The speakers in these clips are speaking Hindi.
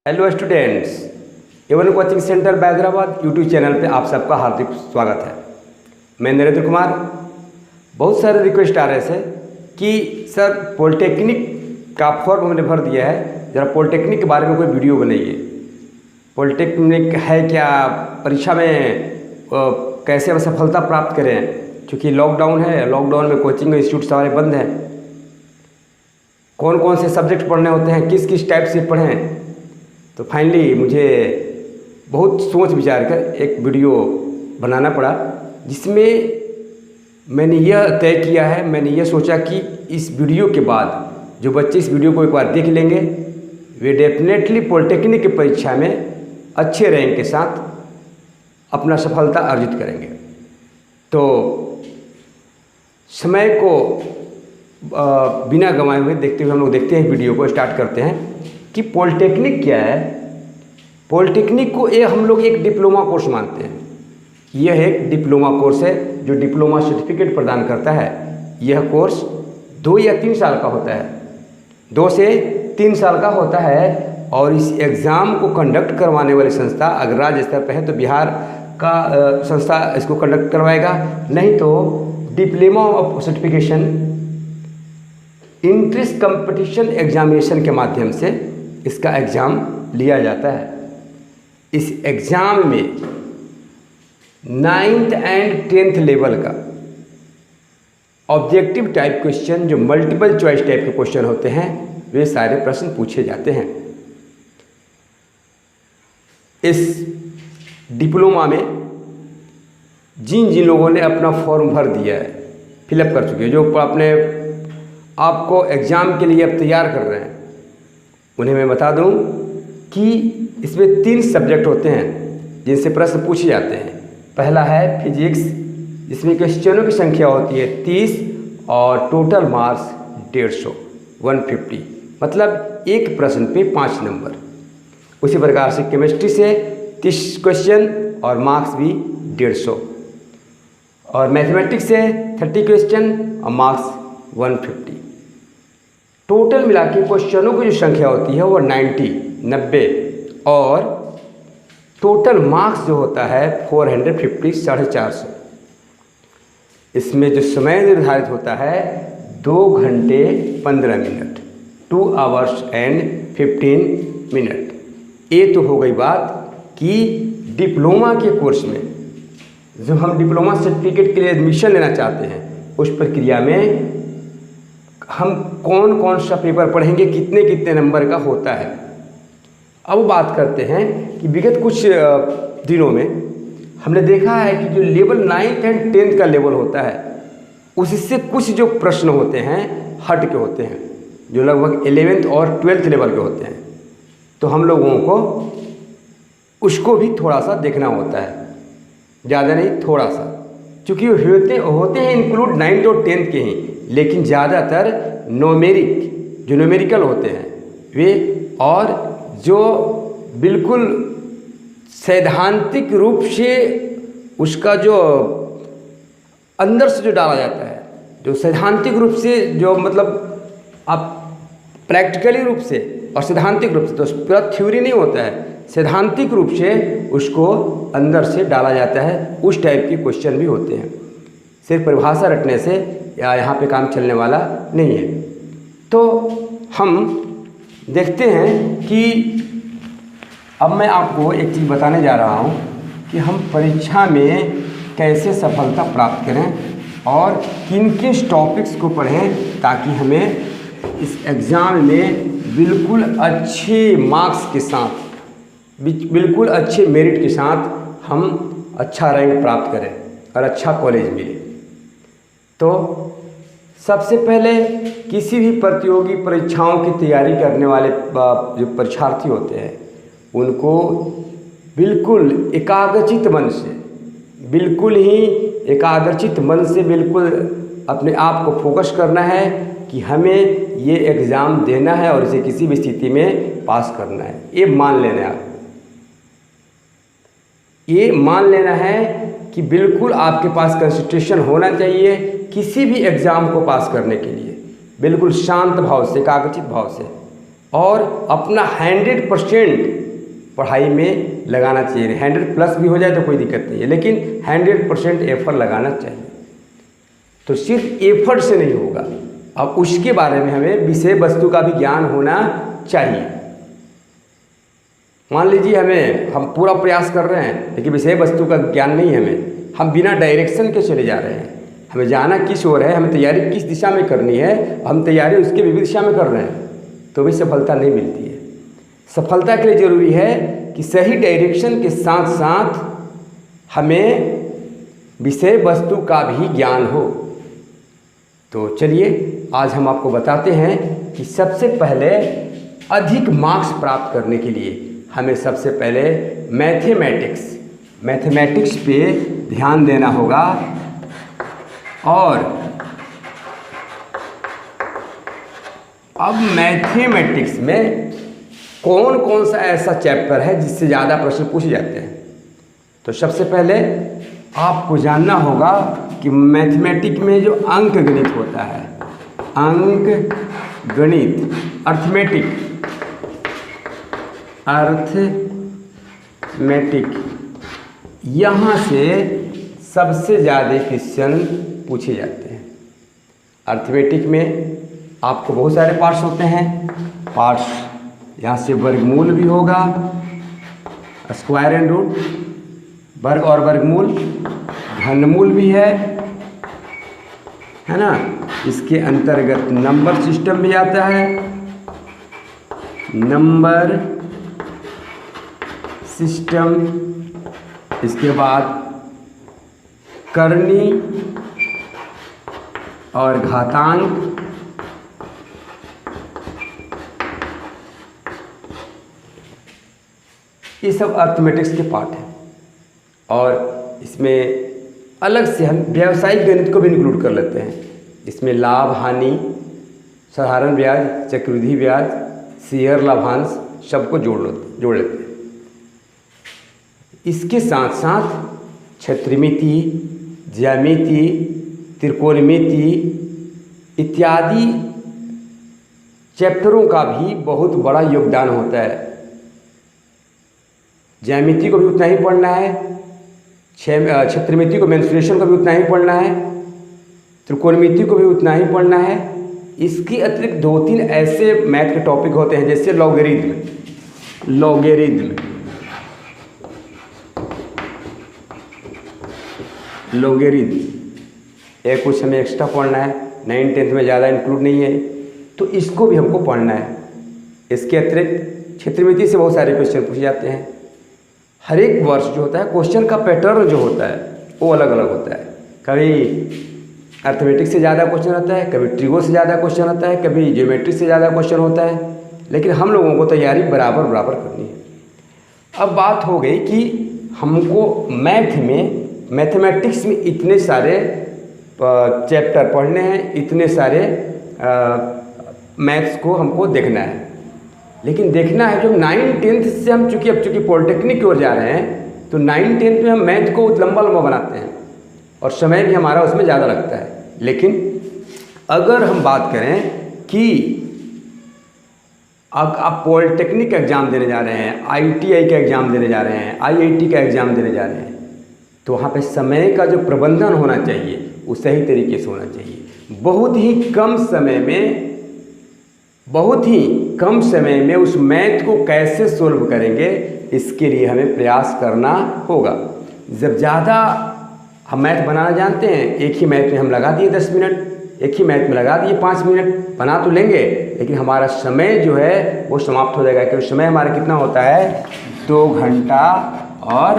Hello students, Avon coaching centre Hyderabad YouTube channel पे आप सबका हार्दिक स्वागत है। मैं नरेंद्र कुमार। बहुत सारे रिक्वेस्ट आ रहे थे कि सर पॉलिटेक्निक का फॉर्म हमने भर दिया है, ज़रा पॉलिटेक्निक के बारे में कोई वीडियो बनाइए। पॉलिटेक्निक है क्या, परीक्षा में कैसे हम सफलता प्राप्त करें, क्योंकि लॉकडाउन है, लॉकडाउन में कोचिंग इंस्टीट्यूट सारे बंद हैं। कौन कौन से सब्जेक्ट पढ़ने होते हैं, किस किस टाइप से पढ़ें। तो फाइनली मुझे बहुत सोच विचार कर एक वीडियो बनाना पड़ा, जिसमें मैंने यह तय किया है, मैंने यह सोचा कि इस वीडियो के बाद जो बच्चे इस वीडियो को एक बार देख लेंगे वे डेफिनेटली पॉलिटेक्निक की परीक्षा में अच्छे रैंक के साथ अपना सफलता अर्जित करेंगे। तो समय को बिना गंवाए हुए देखते हुए हम लोग देखते हैं, वीडियो को स्टार्ट करते हैं कि पॉलिटेक्निक क्या है। पॉलिटेक्निक को हम लोग एक डिप्लोमा कोर्स मानते हैं। यह एक डिप्लोमा कोर्स है जो डिप्लोमा सर्टिफिकेट प्रदान करता है। यह कोर्स 2 या 3 साल का होता है, 2 से 3 साल का होता है। और इस एग्ज़ाम को कंडक्ट करवाने वाली संस्था अगर राज्य स्तर पर है तो बिहार का संस्था इसको कंडक्ट करवाएगा, नहीं तो diploma of certification entrance competition examination के माध्यम से इसका एग्ज़ाम लिया जाता है। इस एग्ज़ाम में 9th एंड 10th लेवल का ऑब्जेक्टिव टाइप क्वेश्चन, जो मल्टीपल चॉइस टाइप के क्वेश्चन होते हैं, वे सारे प्रश्न पूछे जाते हैं। इस डिप्लोमा में जिन जिन लोगों ने अपना फॉर्म भर दिया है, फिलअप कर चुके हैं, जो अपने आपको एग्ज़ाम के लिए अब तैयार कर रहे हैं, उन्हें मैं बता दूं कि इसमें 3 सब्जेक्ट होते हैं जिनसे प्रश्न पूछे जाते हैं। पहला है फिजिक्स, जिसमें क्वेश्चनों की संख्या होती है 30 और टोटल मार्क्स 150, 150, मतलब एक प्रश्न पे 5 नंबर। उसी प्रकार से केमिस्ट्री से 30 क्वेश्चन और मार्क्स भी 150, और मैथमेटिक्स से 30 क्वेश्चन और मार्क्स 150। टोटल मिला के क्वेश्चनों की जो संख्या होती है वो 90, और टोटल मार्क्स जो होता है 450, 450। इसमें जो समय निर्धारित होता है 2 घंटे 15 मिनट, 2 hours and 15 minutes। ये तो हो गई बात कि डिप्लोमा के कोर्स में जो हम डिप्लोमा सर्टिफिकेट के लिए एडमिशन लेना चाहते हैं, उस प्रक्रिया में हम कौन कौन सा पेपर पढ़ेंगे, कितने कितने नंबर का होता है। अब बात करते हैं कि विगत कुछ दिनों में हमने देखा है कि जो लेवल 9th एंड 10th का लेवल होता है, उससे कुछ जो प्रश्न होते हैं हट के होते हैं, जो लगभग 11th और 12th लेवल के होते हैं। तो हम लोगों को उसको भी थोड़ा सा देखना होता है, ज़्यादा नहीं, थोड़ा सा, क्योंकि होते हैं इंक्लूड 9th और 10th के ही, लेकिन ज़्यादातर जो न्यूमेरिकल होते हैं वे, और जो बिल्कुल सैद्धांतिक रूप से उसका जो अंदर से जो डाला जाता है, जो सैद्धांतिक रूप से, जो मतलब आप प्रैक्टिकली रूप से और सैद्धांतिक रूप से, तो पूरा थ्योरी नहीं होता है, सैद्धांतिक रूप से उसको अंदर से डाला जाता है, उस टाइप के क्वेश्चन भी होते हैं। सिर्फ परिभाषा रटने से या यहाँ पे काम चलने वाला नहीं है। तो हम देखते हैं कि अब मैं आपको एक चीज़ बताने जा रहा हूँ कि हम परीक्षा में कैसे सफलता प्राप्त करें और किन किन टॉपिक्स को पढ़ें, ताकि हमें इस एग्ज़ाम में बिल्कुल अच्छे मार्क्स के साथ, बिल्कुल अच्छे मेरिट के साथ हम अच्छा रैंक प्राप्त करें और अच्छा कॉलेज मिले। तो सबसे पहले किसी भी प्रतियोगी परीक्षाओं की तैयारी करने वाले जो परीक्षार्थी होते हैं, उनको बिल्कुल एकाग्रचित मन से, बिल्कुल ही एकाग्रचित मन से बिल्कुल अपने आप को फोकस करना है कि हमें ये एग्ज़ाम देना है और इसे किसी भी स्थिति में पास करना है। ये मान लेना है, ये मान लेना है कि बिल्कुल आपके पास कंसंट्रेशन होना चाहिए किसी भी एग्ज़ाम को पास करने के लिए, बिल्कुल शांत भाव से, एकाग्रचित भाव से। और अपना 100% पढ़ाई में लगाना चाहिए। 100+ भी हो जाए तो कोई दिक्कत नहीं है, लेकिन 100% एफर्ट लगाना चाहिए। तो सिर्फ एफर्ट से नहीं होगा, अब उसके बारे में हमें विषय वस्तु का भी ज्ञान होना चाहिए। मान लीजिए हम पूरा प्रयास कर रहे हैं लेकिन विषय वस्तु का ज्ञान नहीं है हम बिना डायरेक्शन के चले जा रहे हैं। हमें जाना किस ओर है, हमें तैयारी किस दिशा में करनी है, हम तैयारी उसके विपरीत दिशा में कर रहे हैं तो भी सफलता नहीं मिलती है। सफलता के लिए ज़रूरी है कि सही डायरेक्शन के साथ साथ हमें विषय वस्तु का भी ज्ञान हो। तो चलिए आज हम आपको बताते हैं कि सबसे पहले अधिक मार्क्स प्राप्त करने के लिए हमें सबसे पहले मैथमेटिक्स पे ध्यान देना होगा। और अब मैथमेटिक्स में कौन कौन सा ऐसा चैप्टर है जिससे ज़्यादा प्रश्न पूछे जाते हैं। तो सबसे पहले आपको जानना होगा कि मैथमेटिक्स में जो अंक गणित होता है, अंक गणित, अर्थमेटिक, यहाँ से सबसे ज़्यादा क्वेश्चन पूछे जाते हैं। अर्थमेटिक में आपको बहुत सारे पार्ट्स होते हैं। पार्ट्स यहाँ से वर्गमूल भी होगा, स्क्वायर एंड रूट, वर्ग और वर्गमूल, घनमूल भी है ना। इसके अंतर्गत नंबर सिस्टम भी आता है, नंबर सिस्टम, इसके बाद करनी और घातांक, ये सब अर्थमेटिक्स के पार्ट हैं। और इसमें अलग से हम व्यावसायिक गणित को भी इंक्लूड कर लेते हैं। इसमें लाभ हानि, साधारण ब्याज, चक्रवृद्धि ब्याज, शेयर लाभांश सबको जोड़ लेते हैं। इसके साथ साथ क्षेत्रमिति, ज्यामिति, त्रिकोणमिति इत्यादि चैप्टरों का भी बहुत बड़ा योगदान होता है। ज्यामिति को भी उतना ही पढ़ना है, क्षेत्रमिति को, मेंसुरेशन को भी उतना ही पढ़ना है, त्रिकोणमिति को भी उतना ही पढ़ना है। इसके अतिरिक्त 2-3 ऐसे मैथ के टॉपिक होते हैं जैसे लॉगरिथम, एक कुछ हमें एक्स्ट्रा पढ़ना है, 9th-10th में ज़्यादा इंक्लूड नहीं है, तो इसको भी हमको पढ़ना है। इसके अतिरिक्त क्षेत्रमिति से बहुत सारे क्वेश्चन पूछे जाते हैं। हर एक वर्ष जो होता है क्वेश्चन का पैटर्न जो होता है वो अलग अलग होता है। कभी अर्थमेटिक्स से ज़्यादा क्वेश्चन आता है, कभी ट्रिगो से ज़्यादा क्वेश्चन आता है, कभी ज्योमेट्री से ज़्यादा क्वेश्चन होता है, लेकिन हम लोगों को तैयारी बराबर करनी है। अब बात हो गई कि हमको मैथमेटिक्स में इतने सारे चैप्टर पढ़ने हैं, इतने सारे मैथ्स को हमको देखना है। लेकिन देखना है जो 9th-10th से हम चूँकि पॉलिटेक्निक की ओर जा रहे हैं तो 9th-10th में हम मैथ को लंबा बनाते हैं और समय भी हमारा उसमें ज़्यादा लगता है। लेकिन अगर हम बात करें कि आप पॉलिटेक्निक का एग्ज़ाम देने जा रहे हैं, ITI का एग्ज़ाम देने जा रहे हैं, IIT का एग्ज़ाम देने जा रहे हैं, तो वहाँ पे समय का जो प्रबंधन होना चाहिए वो सही तरीके से होना चाहिए। बहुत ही कम समय में उस मैथ को कैसे सोल्व करेंगे, इसके लिए हमें प्रयास करना होगा। जब ज़्यादा हम मैथ बनाना जानते हैं, एक ही मैथ में हम लगा दिए 10 मिनट, एक ही मैथ में लगा दिए 5 मिनट, बना तो लेंगे लेकिन हमारा समय जो है वो समाप्त हो जाएगा। क्योंकि समय हमारा कितना होता है, 2 घंटा और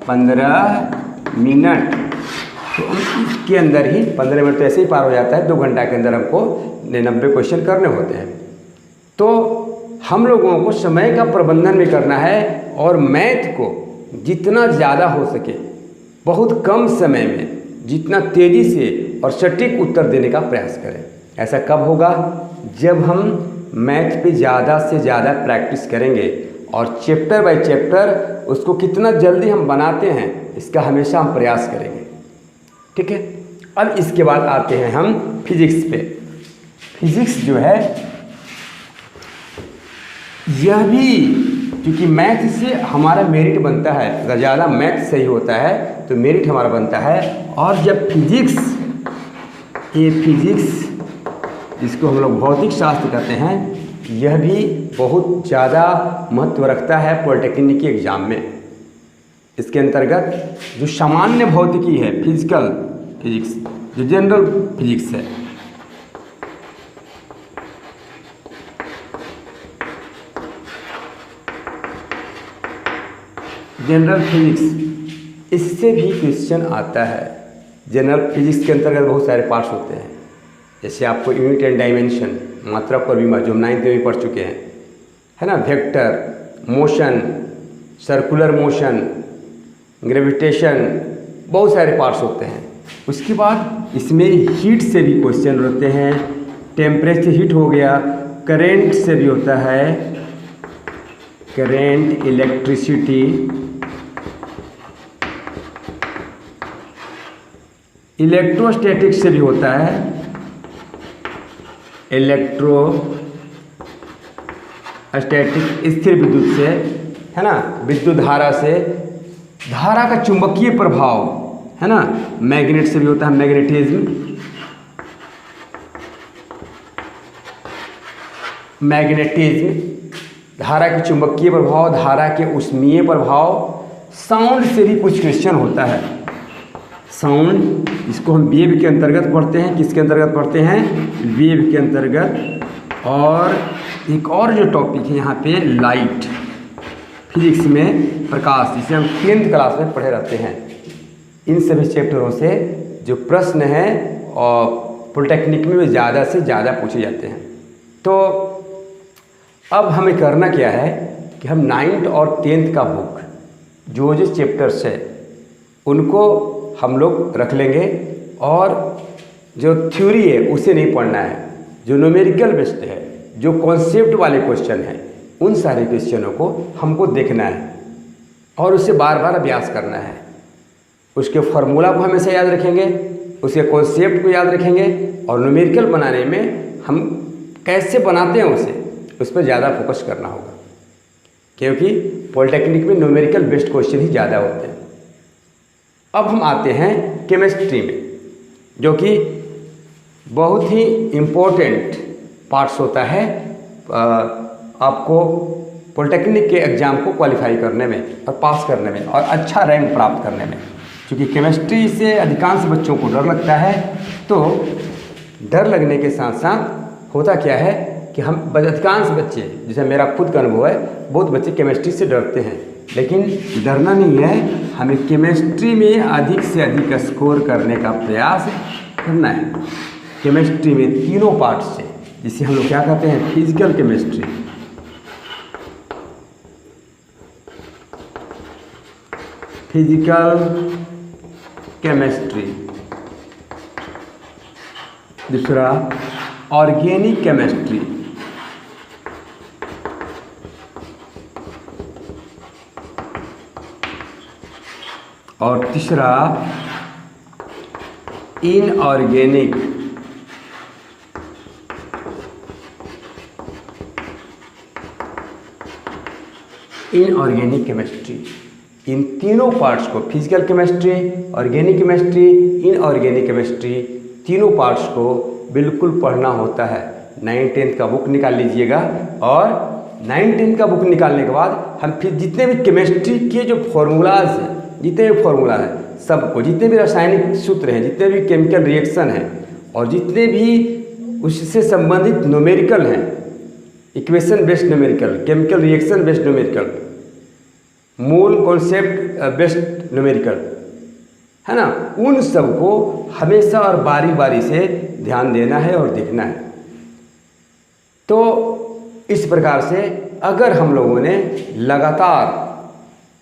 15 मिनट। तो इसके अंदर ही 15 मिनट तो ऐसे ही पार हो जाता है, 2 घंटा के अंदर हमको 90 क्वेश्चन करने होते हैं। तो हम लोगों को समय का प्रबंधन भी करना है और मैथ को जितना ज़्यादा हो सके बहुत कम समय में जितना तेज़ी से और सटीक उत्तर देने का प्रयास करें। ऐसा कब होगा, जब हम मैथ पे ज़्यादा से ज़्यादा प्रैक्टिस करेंगे और चैप्टर बाय चैप्टर उसको कितना जल्दी हम बनाते हैं इसका हमेशा हम प्रयास करेंगे। ठीक है, अब इसके बाद आते हैं हम फिजिक्स पे। फिजिक्स जो है यह भी क्योंकि मैथ से हमारा मेरिट बनता है, अगर ज़्यादा मैथ सही होता है तो मेरिट हमारा बनता है। और जब फिजिक्स, ये फिजिक्स जिसको हम लोग भौतिक शास्त्र कहते हैं, यह भी बहुत ज़्यादा महत्व रखता है पॉलिटेक्निक के एग्ज़ाम में। इसके अंतर्गत जो सामान्य भौतिकी है, फिजिकल फिजिक्स, जो जनरल फिजिक्स है, जनरल फिजिक्स, इससे भी क्वेश्चन आता है। जनरल फिजिक्स के अंतर्गत बहुत सारे पार्ट्स होते हैं, जैसे आपको यूनिट एंड डायमेंशन, मात्रा पर भी जो हम 9th में भी पढ़ चुके हैं, है ना, vector, motion, circular motion, gravitation, बहुत सारे पार्ट्स होते हैं। उसके बाद इसमें हीट से भी क्वेश्चन रहते हैं, टेम्परेचर हीट हो गया, करेंट से भी होता है, करेंट, इलेक्ट्रिसिटी, इलेक्ट्रोस्टैटिक से भी होता है, इलेक्ट्रोस्टैटिक स्थिर विद्युत से, है ना, विद्युत धारा से, धारा का चुंबकीय प्रभाव, है ना, मैग्नेट से भी होता है, मैग्नेटिज्म, धारा के चुंबकीय प्रभाव, धारा के ऊष्मीय प्रभाव, साउंड से भी कुछ क्वेश्चन होता है। साउंड, इसको हम वेव के अंतर्गत पढ़ते हैं, किसके अंतर्गत पढ़ते हैं, वेव के अंतर्गत। और एक और जो टॉपिक है यहाँ पे, लाइट, फिजिक्स में प्रकाश, जिसे हम 10th क्लास में पढ़े रहते हैं। इन सभी चैप्टरों से जो प्रश्न हैं और पॉलिटेक्निक में ज़्यादा से ज़्यादा पूछे जाते हैं। तो अब हमें करना क्या है कि हम 9th और 10th का बुक जो चैप्टर्स है उनको हम लोग रख लेंगे, और जो थ्योरी है उसे नहीं पढ़ना है, जो न्यूमेरिकल बेस्ड है, जो कॉन्सेप्ट वाले क्वेश्चन हैं, उन सारे क्वेश्चनों को हमको देखना है और उसे बार बार अभ्यास करना है। उसके फार्मूला को हमेशा याद रखेंगे, उसके कॉन्सेप्ट को याद रखेंगे, और न्यूमेरिकल बनाने में हम कैसे बनाते हैं उस पर ज़्यादा फोकस करना होगा, क्योंकि पॉलिटेक्निक में न्यूमेरिकल बेस्ड क्वेश्चन ही ज़्यादा होते हैं। अब हम आते हैं केमिस्ट्री में, जो कि बहुत ही इम्पोर्टेंट पार्ट्स होता है आपको पॉलिटेक्निक के एग्ज़ाम को क्वालिफाई करने में और पास करने में और अच्छा रैंक प्राप्त करने में। क्योंकि केमिस्ट्री से अधिकांश बच्चों को डर लगता है, तो डर लगने के साथ साथ होता क्या है कि हम अधिकांश बच्चे, जैसे मेरा खुद का अनुभव है, बहुत बच्चे केमिस्ट्री से डरते हैं, लेकिन डरना नहीं है, हमें केमिस्ट्री में अधिक से अधिक स्कोर करने का प्रयास करना है। केमिस्ट्री में तीनों पार्ट से, जिसे हम लोग क्या कहते हैं, फिजिकल केमिस्ट्री, दूसरा ऑर्गेनिक केमिस्ट्री, और तीसरा इनऑर्गेनिक केमिस्ट्री। इन तीनों पार्ट्स को, physical chemistry, organic chemistry, inorganic chemistry, तीनों पार्ट्स को बिल्कुल पढ़ना होता है। 9th-10th का बुक निकाल लीजिएगा, और 9th-10th का बुक निकालने के बाद हम फिर जितने भी केमिस्ट्री के जो फॉर्मूलाज हैं, जितने भी फॉर्मूला हैं सबको, जितने भी रासायनिक सूत्र हैं, जितने भी केमिकल रिएक्शन हैं, और जितने भी उससे संबंधित न्यूमेरिकल हैं, equation based numerical, chemical reaction based numerical, मूल कॉन्सेप्ट बेस्ड न्यूमेरिकल, है ना, उन सब को हमेशा और बारी बारी से ध्यान देना है और देखना है। तो इस प्रकार से अगर हम लोगों ने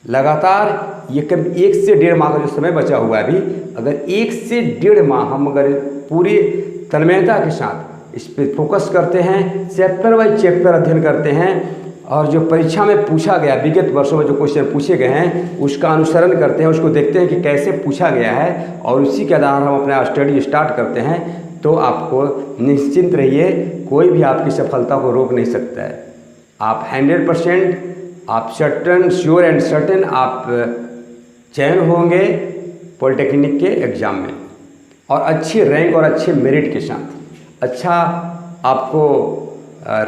लगातार ये करीब 1 से 1.5 माह का जो समय बचा हुआ है अभी, अगर 1 से 1.5 माह हम अगर पूरी तन्मयता के साथ इस पर फोकस करते हैं, चैप्टर बाई चैप्टर अध्ययन करते हैं, और जो परीक्षा में पूछा गया, विगत वर्षों में जो क्वेश्चन पूछे गए हैं उसका अनुसरण करते हैं, उसको देखते हैं कि कैसे पूछा गया है, और उसी के आधार हम अपना स्टडी स्टार्ट करते हैं, तो आपको निश्चिंत रहिए, कोई भी आपकी सफलता को रोक नहीं सकता है। आप 100% आप सर्टन श्योर एंड सर्टेन आप चयन होंगे पॉलिटेक्निक के एग्ज़ाम में, और अच्छी रैंक और अच्छे मेरिट के साथ। अच्छा आपको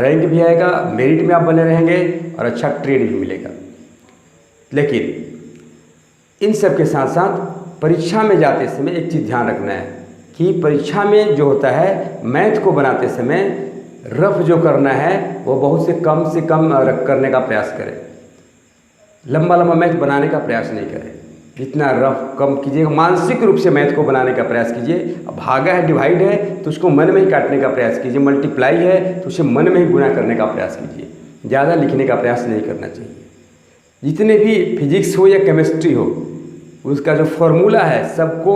रैंक भी आएगा, मेरिट में आप बने रहेंगे और अच्छा ट्रेड भी मिलेगा। लेकिन इन सब के साथ साथ परीक्षा में जाते समय एक चीज़ ध्यान रखना है कि परीक्षा में जो होता है मैथ को बनाते समय रफ जो करना है वो बहुत से कम करने का प्रयास करें। लंबा लंबा मैथ बनाने का प्रयास नहीं करें, जितना रफ कम कीजिएगा। मानसिक रूप से मैथ को बनाने का प्रयास कीजिए। भागा है, डिवाइड है तो उसको मन में ही काटने का प्रयास कीजिए, मल्टीप्लाई है तो उसे मन में ही गुणा करने का प्रयास कीजिए। ज़्यादा लिखने का प्रयास नहीं करना चाहिए। जितने भी फिजिक्स हो या केमिस्ट्री हो, उसका जो फॉर्मूला है सबको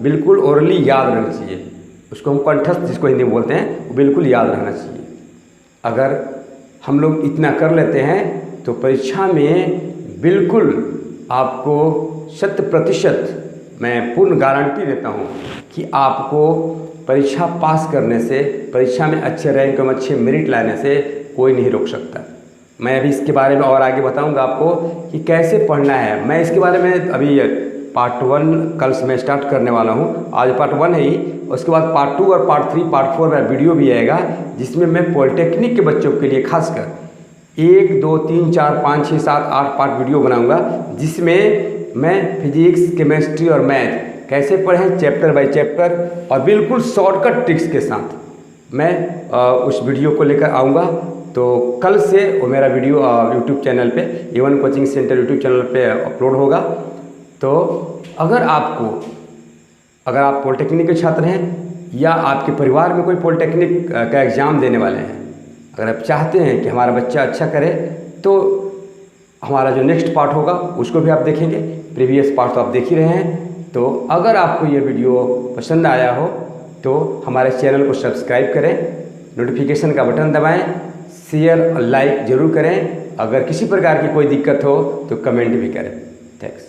बिल्कुल ओरली याद रहना चाहिए। उसको हम कंठस्थ जिसको हिंदी में बोलते हैं वो बिल्कुल याद रहना चाहिए। अगर हम लोग इतना कर लेते हैं तो परीक्षा में बिल्कुल आपको 100% मैं पूर्ण गारंटी देता हूँ कि आपको परीक्षा पास करने से, परीक्षा में अच्छे रैंक में अच्छे मेरिट लाने से कोई नहीं रोक सकता। मैं अभी इसके बारे में और आगे बताऊंगा आपको कि कैसे पढ़ना है। मैं इसके बारे में अभी पार्ट 1 कल से मैं स्टार्ट करने वाला हूँ। आज पार्ट 1 है ही, उसके बाद पार्ट 2 और पार्ट 3 पार्ट 4 में वीडियो भी आएगा, जिसमें मैं पॉलिटेक्निक के बच्चों के लिए खासकर 1 2 3 4 5 6 7 8 पार्ट वीडियो बनाऊंगा, जिसमें मैं फिजिक्स, केमिस्ट्री और मैथ कैसे पढ़ें चैप्टर बाय चैप्टर और बिल्कुल शॉर्टकट ट्रिक्स के साथ मैं उस वीडियो को लेकर आऊँगा। तो कल से वो मेरा वीडियो यूट्यूब चैनल पे, A1 coaching centre YouTube channel पे अपलोड होगा। तो अगर आप पॉलिटेक्निक के छात्र हैं या आपके परिवार में कोई पॉलिटेक्निक का एग्ज़ाम देने वाले हैं, अगर आप चाहते हैं कि हमारा बच्चा अच्छा करे, तो हमारा जो नेक्स्ट पार्ट होगा उसको भी आप देखेंगे। प्रीवियस पार्ट तो आप देख ही रहे हैं। तो अगर आपको ये वीडियो पसंद आया हो तो हमारे चैनल को सब्सक्राइब करें, नोटिफिकेशन का बटन दबाएं, शेयर और लाइक ज़रूर करें। अगर किसी प्रकार की कोई दिक्कत हो तो कमेंट भी करें। थैंक्स।